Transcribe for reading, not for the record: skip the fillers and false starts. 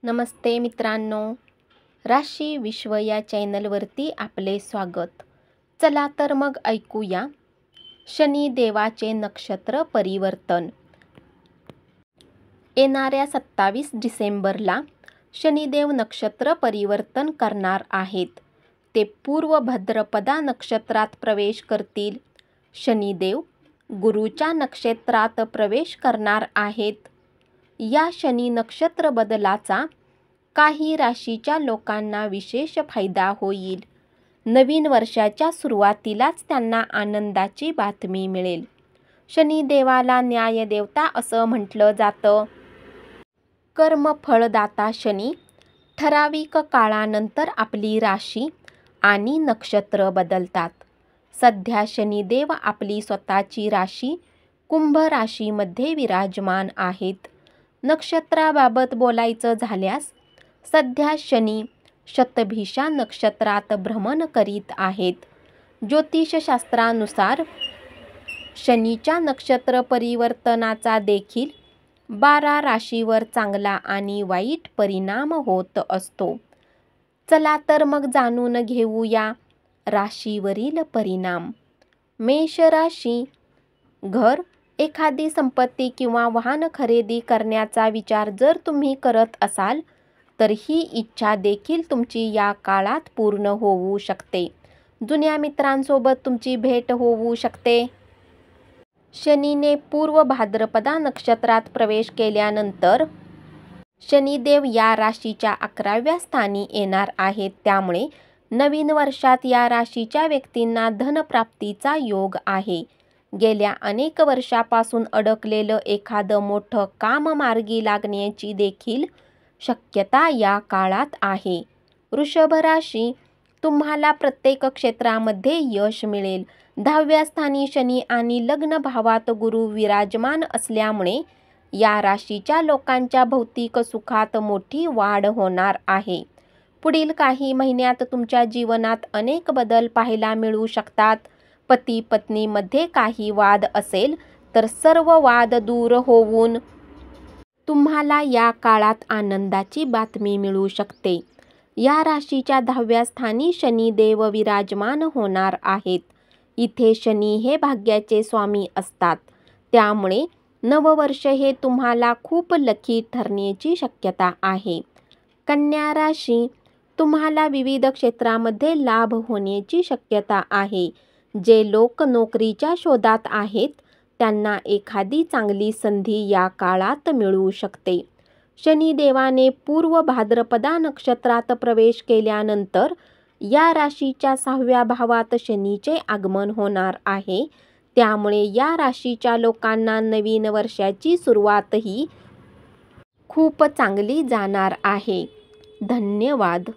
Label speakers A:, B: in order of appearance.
A: नमस्ते मित्रांनो, राशी विश्व या चॅनलवरती आपले स्वागत. चला तर मग ऐकूया शनिदेवाचे नक्षत्र परिवर्तन. येणाऱ्या 27 डिसेंबरला शनिदेव नक्षत्र परिवर्तन करणार आहेत. ते पूर्व भाद्रपदा नक्षत्रात प्रवेश करतील. शनिदेव गुरूच्या नक्षत्रात प्रवेश करणार आहेत. या शनी नक्षत्र बदलाचा काही राशीच्या लोकांना विशेष फायदा होईल. नवीन वर्षाच्या सुरुवातीलाच त्यांना आनंदाची बातमी मिळेल. शनिदेवाला न्यायदेवता असं म्हटलं जातं. कर्मफळदाता शनी ठराविक काळानंतर आपली राशी आणि नक्षत्र बदलतात. सध्या शनिदेव आपली स्वतःची राशी कुंभ राशीमध्ये विराजमान आहेत. नक्षत्राबाबत बोलायचं झाल्यास सध्या शनी शतभिषा नक्षत्रात भ्रमण करीत आहेत. ज्योतिषशास्त्रानुसार शनीच्या नक्षत्र परिवर्तनाचा देखील 12 राशीवर चांगला आणि वाईट परिणाम होत असतो. चला तर मग जाणून घेऊया राशीवरील परिणाम. मेष राशी. घर, एखादी संपत्ती किंवा वाहन खरेदी करण्याचा विचार जर तुम्ही करत असाल तर ही इच्छा देखील तुमची या काळात पूर्ण होऊ शकते. जुन्या मित्रांसोबत तुमची भेट होऊ शकते. शनीने पूर्व भाद्रपदा नक्षत्रात प्रवेश केल्यानंतर शनिदेव या राशीच्या 11व्या स्थानी येणार आहेत. त्यामुळे नवीन वर्षात या राशीच्या व्यक्तींना धनप्राप्तीचा योग आहे. गेल्या अनेक वर्षापासून अडकलेलं एखादं मोठं काम मार्गी लागण्याची देखील शक्यता या काळात आहे. वृषभ राशी. तुम्हाला प्रत्येक क्षेत्रामध्ये यश मिळेल. 10व्या स्थानी शनी आणि लग्न भावात गुरु विराजमान असल्यामुळे या राशीच्या लोकांच्या भौतिक सुखात मोठी वाढ होणार आहे. पुढील काही महिन्यात तुमच्या जीवनात अनेक बदल पाहायला मिळू शकतात. पती पत्नीमध्ये काही वाद असेल तर सर्व वाद दूर होऊन तुम्हाला या काळात आनंदाची बातमी मिळू शकते. या राशीच्या 10व्या स्थानी शनिदेव विराजमान होणार आहेत. इथे शनी हे भाग्याचे स्वामी असतात. त्यामुळे नववर्ष हे तुम्हाला खूप लकी ठरण्याची शक्यता आहे. कन्या राशी. तुम्हाला विविध क्षेत्रामध्ये लाभ होण्याची शक्यता आहे. जे लोक नोकरीच्या शोधात आहेत त्यांना एखादी चांगली संधी या काळात मिळू शकते. शनिदेवाने पूर्व भाद्रपदा नक्षत्रात प्रवेश केल्यानंतर या राशीच्या 6व्या भावात शनीचे आगमन होणार आहे. त्यामुळे या राशीच्या लोकांना नवीन वर्षाची सुरुवातही खूप चांगली जाणार आहे. धन्यवाद.